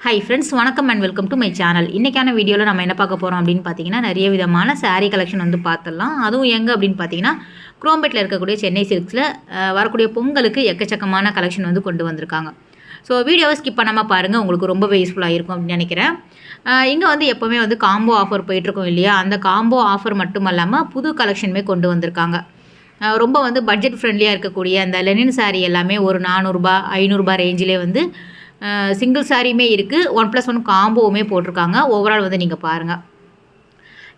Hi friends, வணக்கம் and welcome to my channel. இன்றைக்கான வீடியோவில் நம்ம என்ன பார்க்க போகிறோம் அப்படின்னு பார்த்தீங்கன்னா, நிறைய விதமான சாரீ கலெக்ஷன் வந்து பார்த்துடலாம். அதுவும் எங்கே அப்படின்னு பார்த்தீங்கன்னா, குரோம்பேட்டில் இருக்கக்கூடிய சென்னை சில்க்ஸில் வரக்கூடிய பொங்கலுக்கு எக்கச்சக்கமான கலெக்ஷன் வந்து கொண்டு வந்திருக்காங்க. ஸோ வீடியோவை ஸ்கிப் பண்ணாமல் பாருங்கள், உங்களுக்கு ரொம்பவே யூஸ்ஃபுல்லாக இருக்கும் அப்படின்னு நினைக்கிறேன். இங்கே வந்து எப்போவுமே வந்து காம்போ ஆஃபர் போயிட்டுருக்கோம் இல்லையா, அந்த காம்போ ஆஃபர் மட்டும் இல்லாமல் புது கலெக்ஷனுமே கொண்டு வந்திருக்காங்க. ரொம்ப வந்து பட்ஜெட் ஃப்ரெண்ட்லியாக இருக்கக்கூடிய அந்த லெனின் சாரீ எல்லாமே ஒரு 400 500 ரேஞ்சிலே வந்து சிங்கிள் சாரியுமே இருக்குது, 1+1 காம்போவுமே போட்டிருக்காங்க. ஓவரால் வந்து நீங்கள் பாருங்கள்,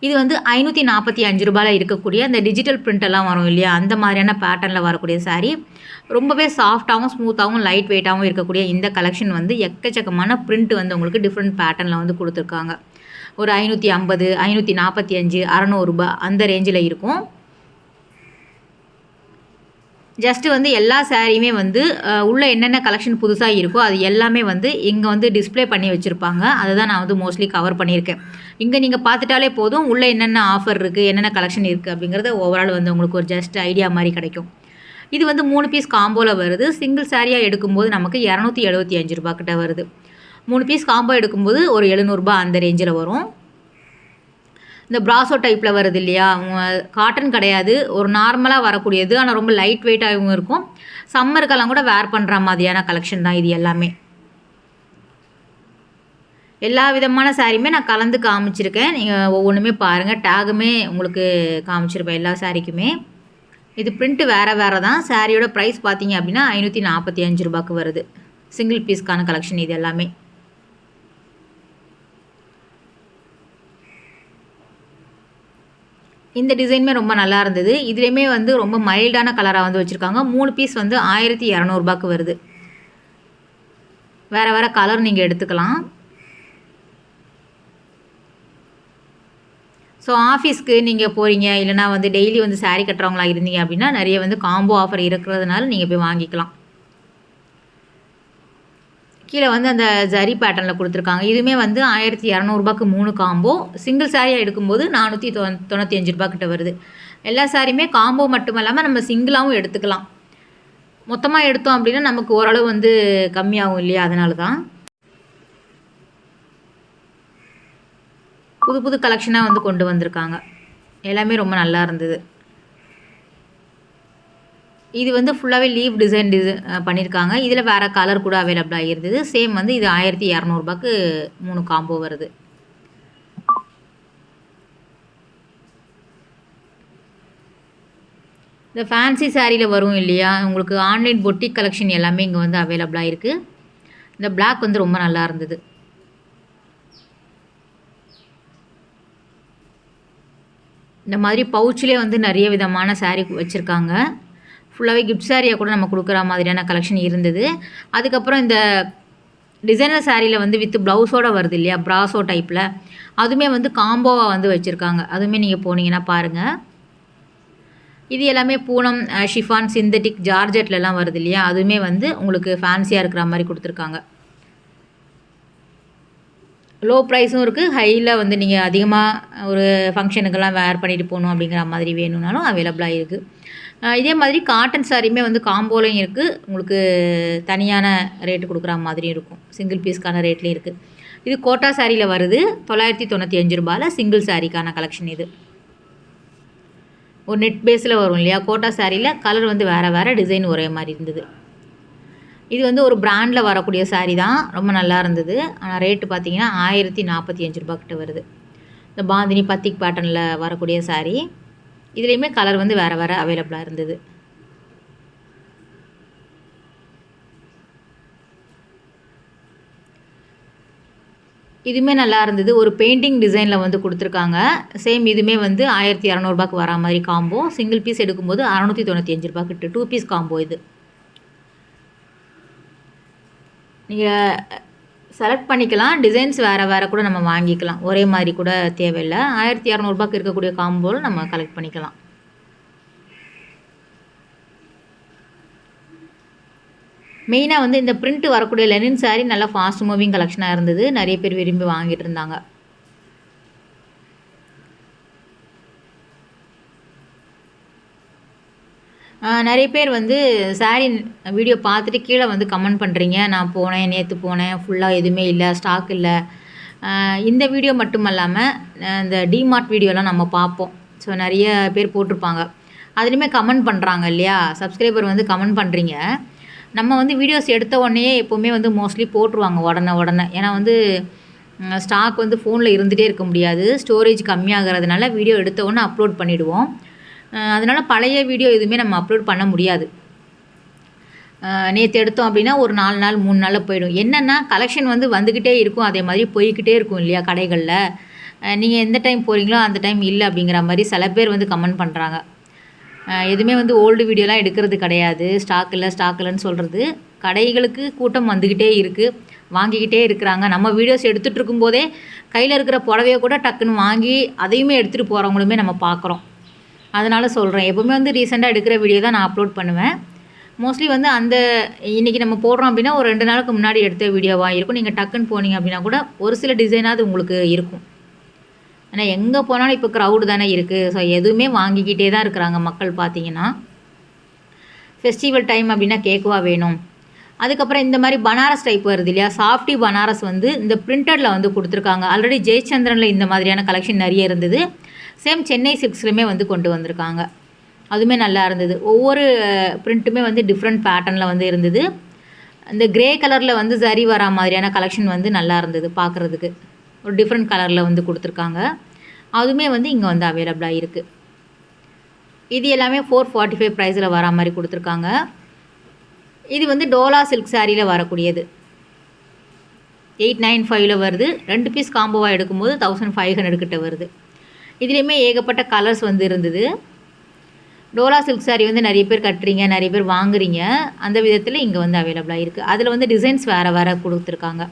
இது வந்து ரூ. 545 இருக்கக்கூடிய அந்த டிஜிட்டல் பிரிண்டெல்லாம் வரும் இல்லையா, அந்த மாதிரியான பேட்டர்னில் வரக்கூடிய சாரீ. ரொம்பவே சாஃப்டாகவும் ஸ்மூத்தாகவும் லைட் வெயிட்டாகவும் இருக்கக்கூடிய இந்த கலெக்ஷன் வந்து எக்கச்சக்கமான பிரிண்ட் வந்து உங்களுக்கு டிஃப்ரெண்ட் பேட்டர்னில் வந்து கொடுத்துருக்காங்க. ஒரு 550 545 600 அந்த ரேஞ்சில் இருக்கும். ஜஸ்ட்டு வந்து எல்லா சாரியுமே வந்து உள்ளே என்னென்ன கலெக்ஷன் புதுசாக இருக்கோ அது எல்லாமே வந்து இங்கே வந்து டிஸ்பிளே பண்ணி வச்சுருப்பாங்க. அதுதான் நான் வந்து மோஸ்ட்லி கவர் பண்ணியிருக்கேன். இங்கே நீங்கள் பார்த்துட்டாலே போதும், உள்ளே என்னென்ன ஆஃபர் இருக்குது, என்னென்ன கலெக்ஷன் இருக்குது அப்படிங்கிறது ஓவரால் வந்து உங்களுக்கு ஒரு ஜஸ்ட் ஐடியா மாதிரி கிடைக்கும். இது வந்து 3 பீஸ் காம்போவில் வருது. சிங்கிள் சாரியாக எடுக்கும்போது நமக்கு ரூ. 275 கிட்ட வருது. 3 பீஸ் காம்போ எடுக்கும்போது ஒரு ரூ. 700 அந்த ரேஞ்சில் வரும். இந்த ப்ராசோ டைப்பில் வருது இல்லையா, காட்டன் கிடையாது, ஒரு நார்மலாக வரக்கூடியது, ஆனால் ரொம்ப லைட் வெயிட்டாகவும் இருக்கும். சம்மருக்கெல்லாம் கூட வேர் பண்ணுற மாதிரியான கலெக்ஷன் தான் இது எல்லாமே. எல்லா விதமான சாரியுமே நான் கலந்து காமிச்சிருக்கேன். நீங்கள் ஒவ்வொன்றுமே பாருங்கள், டேகுமே உங்களுக்கு காமிச்சிருப்பேன் எல்லா சாரிக்குமே. இது பிரிண்ட்டு வேறு தான். சாரியோட ப்ரைஸ் பார்த்தீங்க அப்படின்னா ரூ. 545 வருது. சிங்கிள் பீஸ்க்கான கலெக்ஷன் இது எல்லாமே. இந்த டிசைனுமே ரொம்ப நல்லா இருந்தது. இதுலேயுமே வந்து ரொம்ப மைல்டான கலராக வந்து வச்சுருக்காங்க. 3 பீஸ் வந்து ரூ. 1200 வருது. வேறு வேறு கலர் நீங்கள் எடுத்துக்கலாம். ஸோ ஆஃபீஸ்க்கு நீங்கள் போகிறீங்க, இல்லைனா வந்து டெய்லி வந்து சாரீ கட்டுறவங்களா இருந்தீங்க அப்படின்னா நிறைய வந்து காம்போ ஆஃபர் இருக்கிறதுனால நீங்கள் போய் வாங்கிக்கலாம். கீழே வந்து அந்த ஜரி பேட்டர்னில் கொடுத்துருக்காங்க. இதுவுமே வந்து ரூ. 1200 3 காம்போ. சிங்கிள் சாரியாக எடுக்கும்போது ரூ. 495 கிட்ட வருது. எல்லா சாரியுமே காம்போ மட்டும் இல்லாமல் நம்ம சிங்கிளாகவும் எடுத்துக்கலாம். மொத்தமாக எடுத்தோம் அப்படின்னா நமக்கு ஓரளவு வந்து கம்மியாகும் இல்லையா, அதனால தான். புது புது கலெக்ஷனாக வந்து கொண்டு வந்திருக்காங்க. எல்லாமே ரொம்ப நல்லா இருந்தது. இது வந்து ஃபுல்லாகவே லீவ் டிசைன் பண்ணியிருக்காங்க. இதில் வேறு கலர் கூட அவைலபிளாக இருந்தது. சேம் வந்து இது ரூ. 1200 3 காம்போ வருது. இந்த ஃபேன்சி சாரியில் வரும் இல்லையா, உங்களுக்கு ஆன்லைன் பொட்டிக் கலெக்ஷன் எல்லாமே இங்கே வந்து அவைலபிளாக இருக்குது. இந்த பிளாக் வந்து ரொம்ப நல்லா இருந்தது. இந்த மாதிரி பவுச்சிலே வந்து நிறைய விதமான சாரீ வச்சுருக்காங்க. ஃபுல்லாகவே கிஃப்ட் சாரியாக கூட நம்ம கொடுக்குற மாதிரியான கலெக்ஷன் இருந்தது. அதுக்கப்புறம் இந்த டிசைனர் சாரியில் வந்து வித் ப்ளவுஸோடு வருது இல்லையா, ப்ராசோ டைப்பில், அதுவுமே வந்து காம்போவாக வந்து வச்சுருக்காங்க. அதுவுமே நீங்கள் போனீங்கன்னா பாருங்கள். இது எல்லாமே பூனம், ஷிஃபான், சிந்தட்டிக், ஜார்ஜெட்லலாம் வருது இல்லையா, அதுவுமே வந்து உங்களுக்கு ஃபேன்சியாக இருக்கிற மாதிரி கொடுத்துருக்காங்க. லோ ப்ரைஸும் இருக்குது, ஹையில் வந்து நீங்கள் அதிகமாக ஒரு ஃபங்க்ஷனுக்கெல்லாம் வேர் பண்ணிட்டு போகணும் அப்படிங்கிற மாதிரி வேணும்னாலும் அவைலபிளாக இருக்குது. இதே மாதிரி காட்டன் சாரியுமே வந்து காம்போலையும் இருக்குது, உங்களுக்கு தனியான ரேட்டு கொடுக்குற மாதிரியும் இருக்கும். சிங்கிள் பீஸ்க்கான ரேட்லேயும் இருக்குது. இது கோட்டா சாரியில் வருது. ரூ. 995 சிங்கிள் சாரிக்கான கலெக்ஷன் இது. ஒரு நெட் பேஸில் வரும் இல்லையா, கோட்டா சாரியில் கலர் வந்து வேறு வேறு, டிசைன் ஒரே மாதிரி இருந்தது. இது வந்து ஒரு பிராண்டில் வரக்கூடிய சாரீ தான், ரொம்ப நல்லா இருந்தது. ஆனால் ரேட்டு பார்த்தீங்கன்னா ரூ. 1045 கிட்ட வருது. இந்த பாந்தினி பத்திக் பேட்டர்னில் வரக்கூடிய சாரீ. இதுலேயுமே கலர் வந்து வேறு வேறு அவைலபிளாக இருந்தது. இதுவுமே நல்லா இருந்தது. ஒரு பெயிண்டிங் டிசைனில் வந்து கொடுத்துருக்காங்க. சேம் இதுவுமே வந்து ரூ. 1200 வரா மாதிரி காம்போ. சிங்கிள் பீஸ் எடுக்கும்போது ரூ. 695 கிட்ட 2 பீஸ் காம்போ இது. நீங்கள் செலக்ட் பண்ணிக்கலாம். டிசைன்ஸ் வேறு வேறு கூட நம்ம வாங்கிக்கலாம். ஒரே மாதிரி கூட தேவையில்லை. ரூ. 1200 இருக்கக்கூடிய காம்போவில் நம்ம கலெக்ட் பண்ணிக்கலாம். மெயினாக வந்து இந்த பிரிண்ட் வரக்கூடிய லெனின் சாரீ நல்லா ஃபாஸ்ட் மூவிங் கலெக்ஷனாக இருந்தது. நிறைய பேர் விரும்பி வாங்கிட்டு இருந்தாங்க. நிறைய பேர் வந்து சாரீ வீடியோ பார்த்துட்டு கீழே வந்து கமெண்ட் பண்ணுறீங்க. நான் போனேன், நேற்று போனேன், ஃபுல்லாக எதுவுமே இல்லை, ஸ்டாக் இல்லை. இந்த வீடியோ மட்டும் இல்லாமல் இந்த டிமார்ட் வீடியோலாம் நம்ம பார்ப்போம். ஸோ நிறைய பேர் போட்டிருப்பாங்க. அதுலேயுமே கமெண்ட் பண்ணுறாங்க இல்லையா, சப்ஸ்கிரைபர் வந்து கமெண்ட் பண்ணுறீங்க. நம்ம வந்து வீடியோஸ் எடுத்த உடனே எப்போவுமே வந்து மோஸ்ட்லி போட்டுருவாங்க உடனே. ஏன்னா வந்து ஸ்டாக் வந்து ஃபோனில் இருந்துகிட்டே இருக்க முடியாது, ஸ்டோரேஜ் கம்மியாகிறதுனால வீடியோ எடுத்த உடனே அப்லோட் பண்ணிவிடுவோம். அதனால் பழைய வீடியோ எதுவுமே நம்ம அப்லோட் பண்ண முடியாது. நேற்று எடுத்தோம் அப்படின்னா ஒரு 4 நாள் 3 நாளில் போயிடும். என்னென்னா கலெக்ஷன் வந்து வந்துக்கிட்டே இருக்கும், அதே மாதிரி போய்கிட்டே இருக்கும் இல்லையா கடைகளில். நீங்கள் எந்த டைம் போகிறீங்களோ அந்த டைம் இல்லை அப்படிங்கிற மாதிரி சில பேர் வந்து கமெண்ட் பண்ணுறாங்க. எதுவுமே வந்து ஓல்டு வீடியோலாம் எடுக்கிறது கிடையாது. ஸ்டாக் இல்லைன்னு சொல்கிறது. கடைகளுக்கு கூட்டம் வந்துக்கிட்டே இருக்குது, வாங்கிக்கிட்டே இருக்கிறாங்க. நம்ம வீடியோஸ் எடுத்துகிட்டு இருக்கும்போதே கையில் இருக்கிற புடவையை கூட டக்குன்னு வாங்கி அதையுமே எடுத்துகிட்டு போகிறவங்களுமே நம்ம பார்க்குறோம். அதனால் சொல்கிறேன், எப்போவுமே வந்து ரீசெண்டாக எடுக்கிற வீடியோ தான் நான் அப்லோட் பண்ணுவேன். மோஸ்ட்லி வந்து அந்த இன்றைக்கி நம்ம போடுறோம் அப்படின்னா ஒரு 2 நாளுக்கு முன்னாடி எடுத்த வீடியோவாக இருக்கும். நீங்கள் டக்குன்னு போனீங்க அப்படின்னா கூட ஒரு சில டிசைனாவது உங்களுக்கு இருக்கும். ஏன்னா எங்கே போனாலும் இப்போ க்ரௌடு தானே இருக்குது. ஸோ எதுவுமே வாங்கிக்கிட்டே தான் இருக்கிறாங்க மக்கள். பார்த்தீங்கன்னா ஃபெஸ்டிவல் டைம் அப்படின்னா கேக்குவா வேணும். அதுக்கப்புறம் இந்த மாதிரி பனாரஸ் டைப் வருது இல்லையா, சாஃப்டி பனாரஸ் வந்து இந்த பிரிண்டடில் வந்து கொடுத்துருக்காங்க. ஆல்ரெடி ஜெயச்சந்திரனில் இந்த மாதிரியான கலெக்ஷன் நிறைய இருந்தது. சேம் சென்னை சில்க்ஸ்லையுமே வந்து கொண்டு வந்திருக்காங்க. அதுவுமே நல்லா இருந்தது. ஒவ்வொரு பிரிண்ட்டுமே வந்து டிஃப்ரெண்ட் பேட்டர்னில் வந்து இருந்தது. இந்த கிரே கலரில் வந்து சரி வரா மாதிரியான கலெக்ஷன் வந்து நல்லா இருந்தது பார்க்குறதுக்கு. ஒரு டிஃப்ரெண்ட் கலரில் வந்து கொடுத்துருக்காங்க. அதுவுமே வந்து இங்கே வந்து அவைலபிளாக இருக்குது. இது எல்லாமே 445 ப்ரைஸில் வரா மாதிரி கொடுத்துருக்காங்க. இது வந்து டோலா சில்க் சாரியில் வரக்கூடியது. 895 வருது. 2 பீஸ் காம்போவாக எடுக்கும்போது 1500 கிட்ட வருது. இதுலேயுமே ஏகப்பட்ட கலர்ஸ் வந்து இருந்தது. டோலா சில்க் சாரி வந்து நிறைய பேர் கட்டுறீங்க, நிறைய பேர் வாங்குறீங்க. அந்த விதத்தில் இங்கே வந்து அவைலபிளாக இருக்குது. அதில் வந்து டிசைன்ஸ் வேறு கொடுத்துருக்காங்க.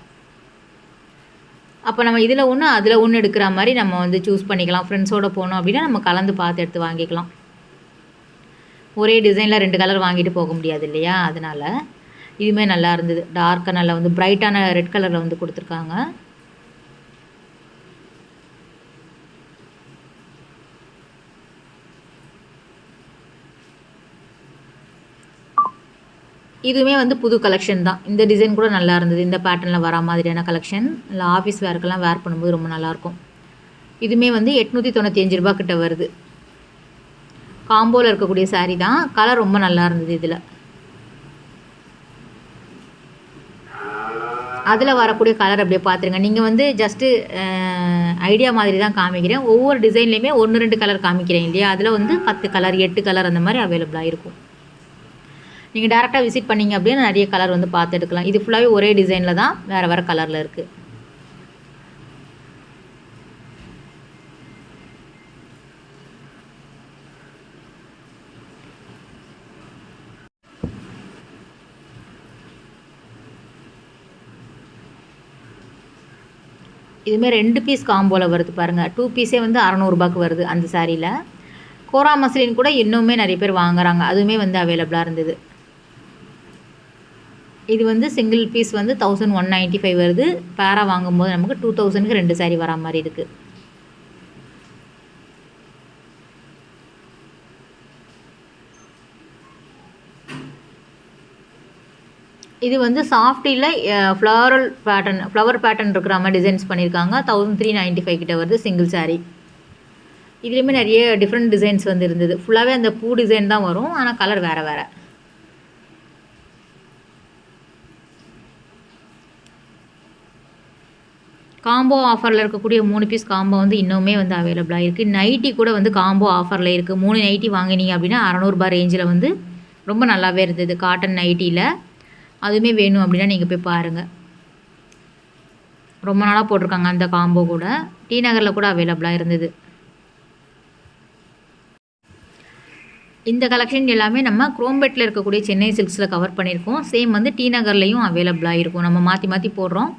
அப்போ நம்ம இதில் ஒன்று அதில் ஒன்று எடுக்கிற மாதிரி நம்ம வந்து சூஸ் பண்ணிக்கலாம். ஃப்ரெண்ட்ஸோடு போனோம் அப்படின்னா நம்ம கலந்து பார்த்து எடுத்து வாங்கிக்கலாம். ஒரே டிசைனில் 2 கலர் வாங்கிட்டு போக முடியாது இல்லையா, அதனால் இதுவுமே நல்லா இருந்தது. டார்க்காக நல்லா வந்து பிரைட்டான ரெட் கலரில் வந்து கொடுத்துருக்காங்க. இதுவுமே வந்து புது கலெக்ஷன் தான். இந்த டிசைன் கூட நல்லா இருந்தது. இந்த பேட்டர்னில் வரா மாதிரியான கலெக்ஷன் இல்லை ஆஃபீஸ் வேர்க்கெல்லாம் வேர் பண்ணும்போது ரொம்ப நல்லாயிருக்கும். இதுவுமே வந்து 895 ரூபா கிட்ட வருது. காம்போவில் இருக்கக்கூடிய சாரீ தான். கலர் ரொம்ப நல்லா இருந்தது. இதில் அதில் வரக்கூடிய கலர் அப்படியே பார்த்துருங்க. நீங்கள் வந்து ஜஸ்ட்டு ஐடியா மாதிரி தான் காமிக்கிறேன். ஒவ்வொரு டிசைன்லேயுமே 1-2 கலர் காமிக்கிறேன் இல்லையா, அதில் வந்து 10 கலர் 8 கலர் அந்த மாதிரி அவைலபிளாக இருக்கும். நீங்கள் டேரெக்டாக விசிட் பண்ணிங்க அப்படின்னா நிறைய கலர் வந்து பார்த்து எடுக்கலாம். இது ஃபுல்லாகவே ஒரே டிசைனில் தான், வேறு கலரில் இருக்குது. இதுமாதிரி 2 பீஸ் காம்போவில் வருது பாருங்கள். 2 பீஸே வந்து 600 ரூபாய்க்கு வருது அந்த சாரியில். கோரா மஸ்லின் கூட இன்னுமே நிறைய பேர் வாங்குறாங்க. அதுவுமே வந்து அவைலபிளாக இருந்தது. இது வந்து சிங்கிள் பீஸ் வந்து 1195 வருது. பேரா வாங்கும்போது நமக்கு 2000க்கு 2 சாரீ வரா மாதிரி இருக்குது. இது வந்து சாஃப்டியில் ஃப்ளவர் பேட்டர்ன் இருக்கிற மாதிரி டிசைன்ஸ் பண்ணியிருக்காங்க. 1395 கிட்ட வருது சிங்கிள் சாரீ. இதுலேயுமே நிறைய டிஃப்ரெண்ட் டிசைன்ஸ் வந்து இருந்தது. ஃபுல்லாகவே அந்த பூ டிசைன் தான் வரும், ஆனால் கலர் வேறு. காம்போ ஆஃபரில் இருக்கக்கூடிய 3 பீஸ் காம்போ வந்து இன்னுமே வந்து அவைலபிளாக இருக்குது. நைட்டி கூட வந்து காம்போ ஆஃபரில் இருக்குது. 3 நைட்டி வாங்கினீங்க அப்படின்னா 600 ரூபாய் ரேஞ்சில் வந்து ரொம்ப நல்லாவே இருந்தது. காட்டன் நைட்டியில் அதுவுமே வேணும் அப்படின்னா நீங்கள் போய் பாருங்கள். ரொம்ப நாளாக போட்டிருக்காங்க அந்த காம்போ கூட. டி நகரில் கூட அவைலபிளாக இருந்தது. இந்த கலெக்ஷன் எல்லாமே நம்ம குரோம்பேட்டில் இருக்கக்கூடிய சென்னை சில்க்ஸில் கவர் பண்ணியிருக்கோம். சேம் வந்து டி நகர்லேயும் அவைலபிளாக இருக்கும். நம்ம மாற்றி போடுறோம்.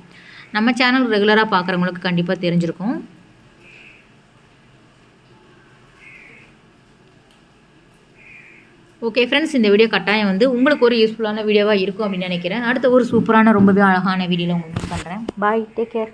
நம்ம சேனல் ரெகுலராக பார்க்குறவங்களுக்கு கண்டிப்பாக தெரிஞ்சிருக்கும். ஓகே ஃப்ரெண்ட்ஸ், இந்த வீடியோ கட்டாயம் வந்து உங்களுக்கு ஒரு யூஸ்ஃபுல்லான வீடியோவாக இருக்கும் அப்படின்னு நினைக்கிறேன். அடுத்த ஒரு சூப்பரான ரொம்பவே அழகான வீடியோவில் உங்களுக்கு பண்ணுறேன். பாய், டேக் கேர்.